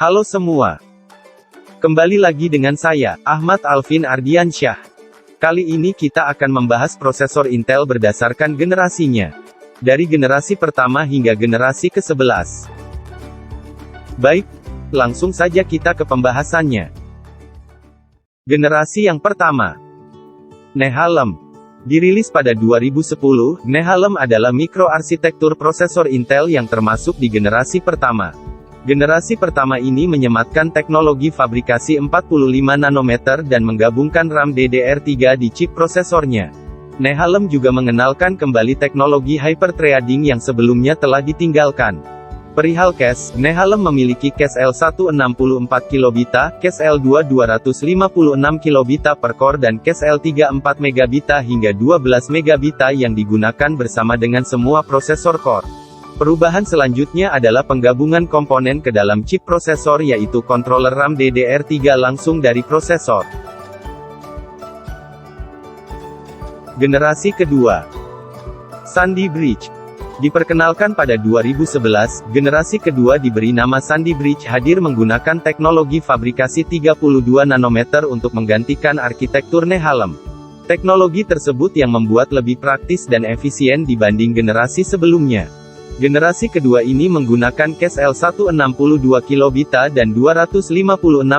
Halo semua. Kembali lagi dengan saya, Ahmad Alvin Ardiansyah. Kali ini kita akan membahas prosesor Intel berdasarkan generasinya. Dari generasi pertama hingga generasi ke-11. Baik, langsung saja kita ke pembahasannya. Generasi yang pertama. Nehalem. Dirilis pada 2010, Nehalem adalah mikroarsitektur prosesor Intel yang termasuk di generasi pertama. Generasi pertama ini menyematkan teknologi fabrikasi 45 nanometer dan menggabungkan RAM DDR3 di chip prosesornya. Nehalem juga mengenalkan kembali teknologi hyperthreading yang sebelumnya telah ditinggalkan. Perihal cache, Nehalem memiliki cache L1 64 kilobita, cache L2 256 kilobita per core dan cache L3 4 megabita hingga 12 megabita yang digunakan bersama dengan semua prosesor core. Perubahan selanjutnya adalah penggabungan komponen ke dalam chip prosesor yaitu controller RAM DDR3 langsung dari prosesor. Generasi kedua. Sandy Bridge. Diperkenalkan pada 2011, generasi kedua diberi nama Sandy Bridge hadir menggunakan teknologi fabrikasi 32 nanometer untuk menggantikan arsitektur Nehalem. Teknologi tersebut yang membuat lebih praktis dan efisien dibanding generasi sebelumnya. Generasi kedua ini menggunakan cache L1 62 kilobita dan 256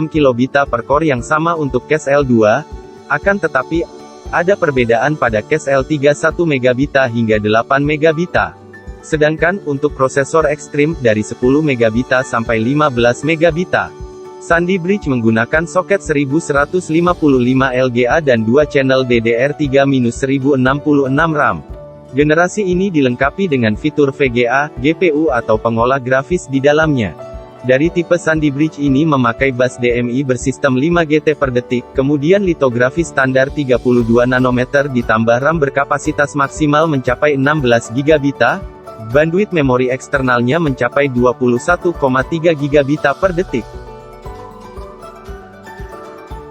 kilobita per core yang sama untuk cache L2, akan tetapi, ada perbedaan pada cache L3 1 megabita hingga 8 megabita. Sedangkan, untuk prosesor ekstrim, dari 10 megabita sampai 15 megabita. Sandy Bridge menggunakan soket 1155 LGA dan 2 channel DDR3-1066 RAM. Generasi ini dilengkapi dengan fitur VGA, GPU atau pengolah grafis di dalamnya. Dari tipe Sandy Bridge ini memakai bus DMI bersistem 5 GT per detik, kemudian litografi standar 32 nanometer ditambah RAM berkapasitas maksimal mencapai 16 GB, bandwidth memori eksternalnya mencapai 21,3 GB per detik.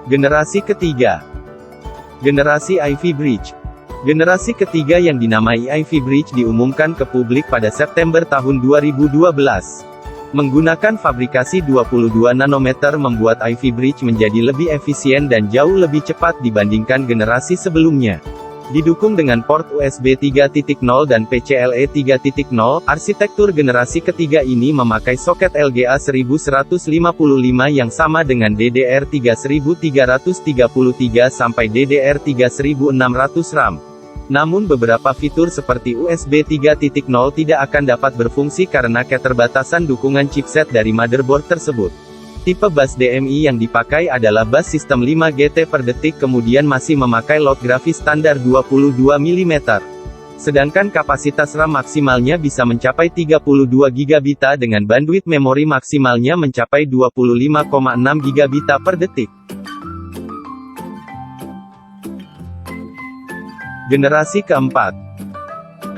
Generasi ketiga. Generasi Ivy Bridge. Generasi ketiga yang dinamai Ivy Bridge diumumkan ke publik pada September tahun 2012. Menggunakan fabrikasi 22 nanometer membuat Ivy Bridge menjadi lebih efisien dan jauh lebih cepat dibandingkan generasi sebelumnya. Didukung dengan port USB 3.0 dan PCIe 3.0, arsitektur generasi ketiga ini memakai soket LGA 1155 yang sama dengan DDR3 1333 sampai DDR3 1600 RAM. Namun beberapa fitur seperti USB 3.0 tidak akan dapat berfungsi karena keterbatasan dukungan chipset dari motherboard tersebut. Tipe bus DMI yang dipakai adalah bus sistem 5 GT per detik kemudian masih memakai load grafis standar 22 mm. Sedangkan kapasitas RAM maksimalnya bisa mencapai 32 GB dengan bandwidth memori maksimalnya mencapai 25,6 GB per detik. Generasi keempat.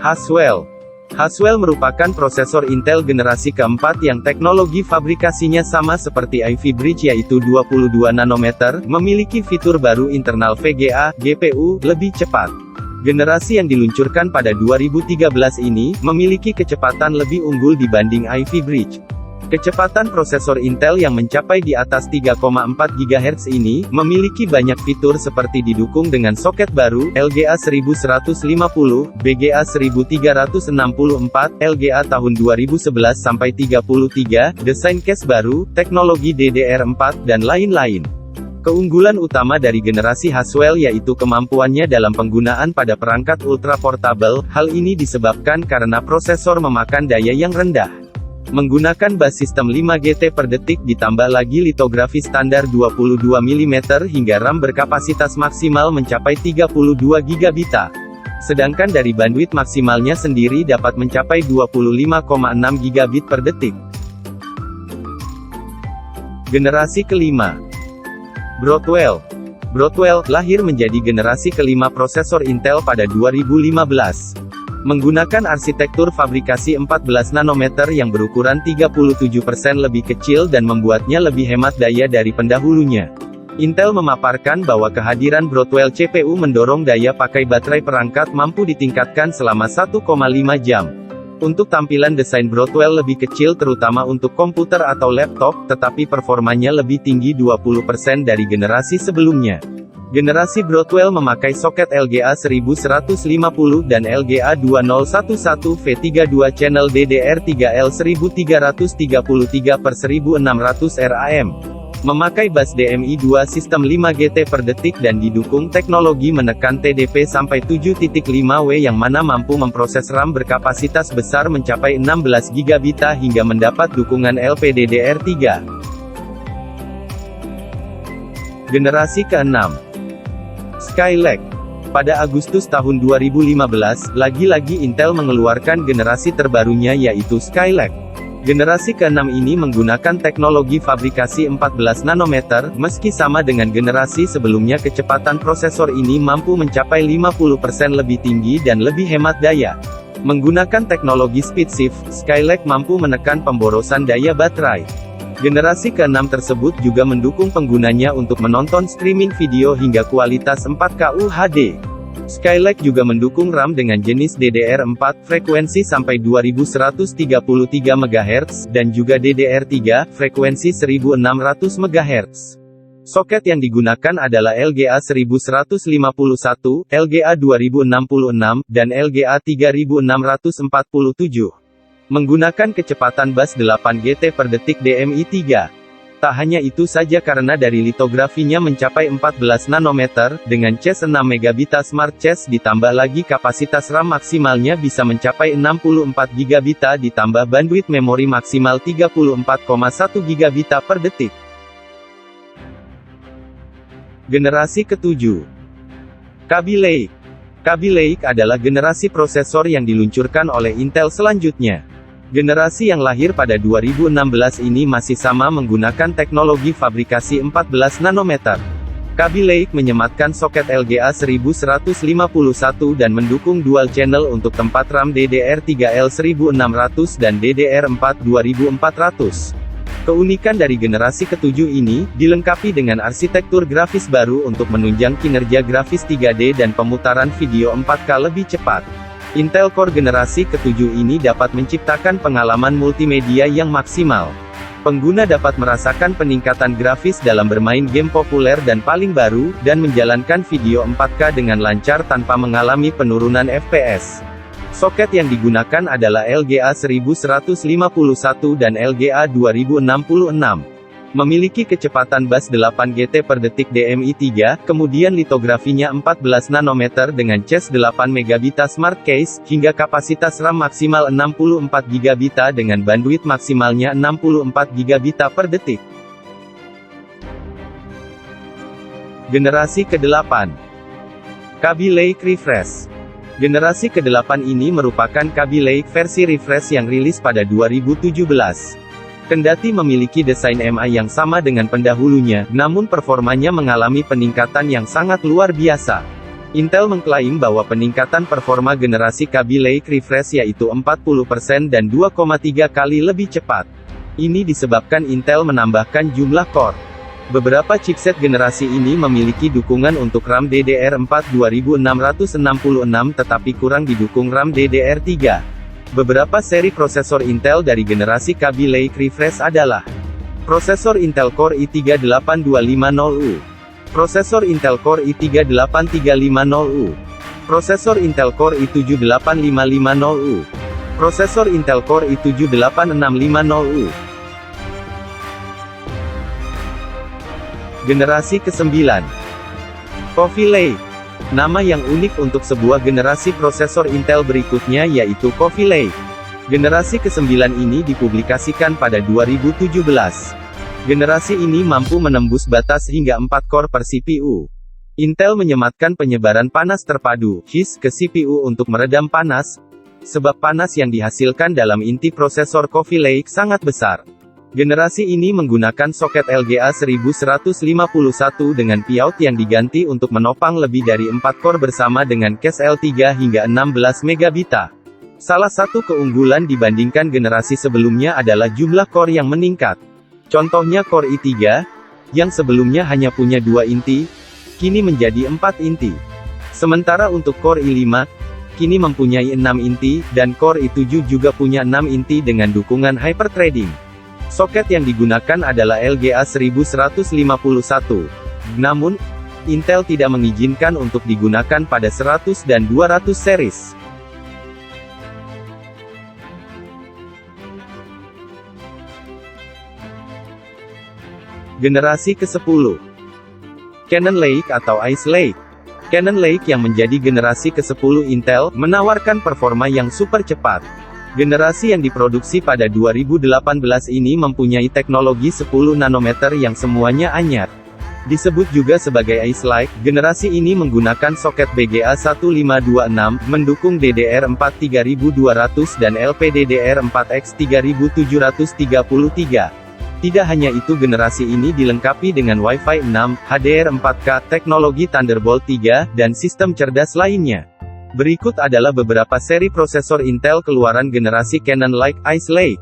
Haswell. Haswell merupakan prosesor Intel generasi keempat yang teknologi fabrikasinya sama seperti Ivy Bridge yaitu 22 nanometer, memiliki fitur baru internal VGA, GPU, lebih cepat. Generasi yang diluncurkan pada 2013 ini, memiliki kecepatan lebih unggul dibanding Ivy Bridge. Kecepatan prosesor Intel yang mencapai di atas 3,4 GHz ini, memiliki banyak fitur seperti didukung dengan soket baru, LGA 1150, BGA 1364, LGA tahun 2011-33, desain cache baru, teknologi DDR4, dan lain-lain. Keunggulan utama dari generasi Haswell yaitu kemampuannya dalam penggunaan pada perangkat ultra portable, hal ini disebabkan karena prosesor memakan daya yang rendah. Menggunakan bus sistem 5 GT per detik ditambah lagi litografi standar 22 mm hingga RAM berkapasitas maksimal mencapai 32 GB. Sedangkan dari bandwidth maksimalnya sendiri dapat mencapai 25,6 GB per detik. Generasi kelima. Broadwell. Broadwell lahir menjadi generasi kelima prosesor Intel pada 2015. Menggunakan arsitektur fabrikasi 14 nanometer yang berukuran 37% lebih kecil dan membuatnya lebih hemat daya dari pendahulunya. Intel memaparkan bahwa kehadiran Broadwell CPU mendorong daya pakai baterai perangkat mampu ditingkatkan selama 1,5 jam. Untuk tampilan desain Broadwell lebih kecil terutama untuk komputer atau laptop, tetapi performanya lebih tinggi 20% dari generasi sebelumnya. Generasi Broadwell memakai soket LGA 1150 dan LGA 2011V32 channel DDR3L 1333/1600 RAM. Memakai bus DMI 2 sistem 5 GT per detik dan didukung teknologi menekan TDP sampai 7.5W yang mana mampu memproses RAM berkapasitas besar mencapai 16 GB hingga mendapat dukungan LPDDR3. Generasi ke-6. Skylake. Pada Agustus tahun 2015, lagi-lagi Intel mengeluarkan generasi terbarunya yaitu Skylake. Generasi ke-6 ini menggunakan teknologi fabrikasi 14 nanometer, meski sama dengan generasi sebelumnya kecepatan prosesor ini mampu mencapai 50% lebih tinggi dan lebih hemat daya. Menggunakan teknologi SpeedShift, Skylake mampu menekan pemborosan daya baterai. Generasi ke-6 tersebut juga mendukung penggunanya untuk menonton streaming video hingga kualitas 4K UHD. Skylake juga mendukung RAM dengan jenis DDR4, frekuensi sampai 2133 MHz, dan juga DDR3, frekuensi 1600 MHz. Soket yang digunakan adalah LGA 1151, LGA 2066, dan LGA 3647. Menggunakan kecepatan bus 8 GT per detik DMI 3. Tak hanya itu saja karena dari litografinya mencapai 14 nanometer, dengan cache 6 megabit Smart Cache ditambah lagi kapasitas RAM maksimalnya bisa mencapai 64 GB ditambah bandwidth memori maksimal 34,1 GB per detik. Generasi ke-7. Kaby Lake. Kaby Lake adalah generasi prosesor yang diluncurkan oleh Intel selanjutnya. Generasi yang lahir pada 2016 ini masih sama menggunakan teknologi fabrikasi 14 nanometer. Kaby Lake menyematkan soket LGA 1151 dan mendukung dual channel untuk tempat RAM DDR3L 1600 dan DDR4 2400. Keunikan dari generasi ke-7 ini, dilengkapi dengan arsitektur grafis baru untuk menunjang kinerja grafis 3D dan pemutaran video 4K lebih cepat. Intel Core generasi ke-7 ini dapat menciptakan pengalaman multimedia yang maksimal. Pengguna dapat merasakan peningkatan grafis dalam bermain game populer dan paling baru, dan menjalankan video 4K dengan lancar tanpa mengalami penurunan FPS. Soket yang digunakan adalah LGA 1151 dan LGA 2066. Memiliki kecepatan bus 8 GT per detik DMI 3, kemudian litografinya 14 nanometer dengan cache 8 megabit Smart Case, hingga kapasitas RAM maksimal 64 GB dengan bandwidth maksimalnya 64 GB per detik. Generasi ke-8. Kaby Lake Refresh. Generasi ke-8 ini merupakan Kaby Lake versi refresh yang rilis pada 2017. Kendati memiliki desain MI yang sama dengan pendahulunya, namun performanya mengalami peningkatan yang sangat luar biasa. Intel mengklaim bahwa peningkatan performa generasi Kaby Lake Refresh yaitu 40% dan 2,3 kali lebih cepat. Ini disebabkan Intel menambahkan jumlah core. Beberapa chipset generasi ini memiliki dukungan untuk RAM DDR4 2666 tetapi kurang didukung RAM DDR3. Beberapa seri prosesor Intel dari generasi Kaby Lake Refresh adalah prosesor Intel Core i3-8250U, prosesor Intel Core i3-8350U, prosesor Intel Core i7-8550U, prosesor Intel Core i7-8650U. Generasi ke-9. Coffee Lake. Nama yang unik untuk sebuah generasi prosesor Intel berikutnya yaitu Coffee Lake. Generasi ke-9 ini dipublikasikan pada 2017. Generasi ini mampu menembus batas hingga 4 core per CPU. Intel menyematkan penyebaran panas terpadu (HIS) ke CPU untuk meredam panas, sebab panas yang dihasilkan dalam inti prosesor Coffee Lake sangat besar. Generasi ini menggunakan soket LGA 1151 dengan piout yang diganti untuk menopang lebih dari 4 core bersama dengan cache L3 hingga 16 megabit. Salah satu keunggulan dibandingkan generasi sebelumnya adalah jumlah core yang meningkat. Contohnya Core i3, yang sebelumnya hanya punya 2 inti, kini menjadi 4 inti. Sementara untuk Core i5, kini mempunyai 6 inti, dan Core i7 juga punya 6 inti dengan dukungan hyperthreading. Soket yang digunakan adalah LGA 1151. Namun, Intel tidak mengizinkan untuk digunakan pada 100 dan 200 series. Generasi ke-10. Cannon Lake atau Ice Lake. Cannon Lake yang menjadi generasi ke-10 Intel, menawarkan performa yang super cepat. Generasi yang diproduksi pada 2018 ini mempunyai teknologi 10 nanometer yang semuanya anyar. Disebut juga sebagai Ice Lake, generasi ini menggunakan soket BGA 1526, mendukung DDR4 3200 dan LPDDR4X 3733. Tidak hanya itu, generasi ini dilengkapi dengan Wi-Fi 6, HDR4K, teknologi Thunderbolt 3, dan sistem cerdas lainnya. Berikut adalah beberapa seri prosesor Intel keluaran generasi Cannon Lake Ice Lake.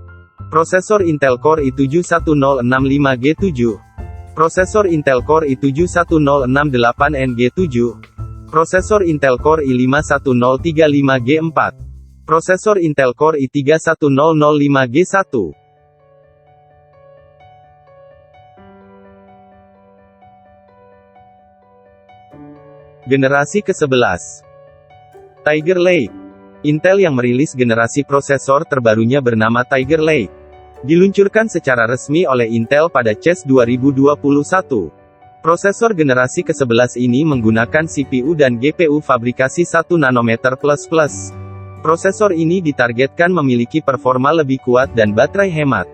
Prosesor Intel Core i7 1065G7. Prosesor Intel Core i7 1068NG7. Prosesor Intel Core i5 1035G4. Prosesor Intel Core i3 1005G1. Generasi ke-11. Tiger Lake. Intel yang merilis generasi prosesor terbarunya bernama Tiger Lake. Diluncurkan secara resmi oleh Intel pada CES 2021. Prosesor generasi ke-11 ini menggunakan CPU dan GPU fabrikasi 1 nanometer++. Prosesor ini ditargetkan memiliki performa lebih kuat dan baterai hemat.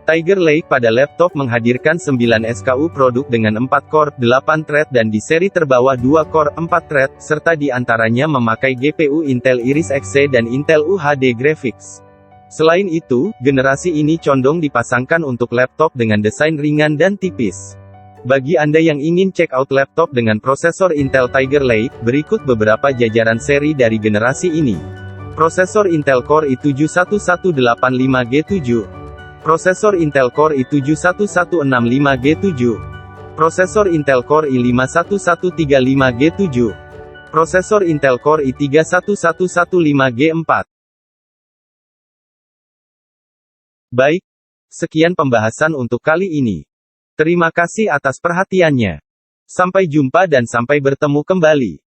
Tiger Lake pada laptop menghadirkan 9 SKU produk dengan 4 core, 8 thread dan di seri terbawah 2 core, 4 thread, serta di antaranya memakai GPU Intel Iris Xe dan Intel UHD Graphics. Selain itu, generasi ini condong dipasangkan untuk laptop dengan desain ringan dan tipis. Bagi Anda yang ingin check out laptop dengan prosesor Intel Tiger Lake, berikut beberapa jajaran seri dari generasi ini. Prosesor Intel Core i7 1185G7. Prosesor Intel Core i7 1165G7. Prosesor Intel Core i5 1135G7. Prosesor Intel Core i3 1115G4. Baik, sekian pembahasan untuk kali ini. Terima kasih atas perhatiannya. Sampai jumpa dan sampai bertemu kembali.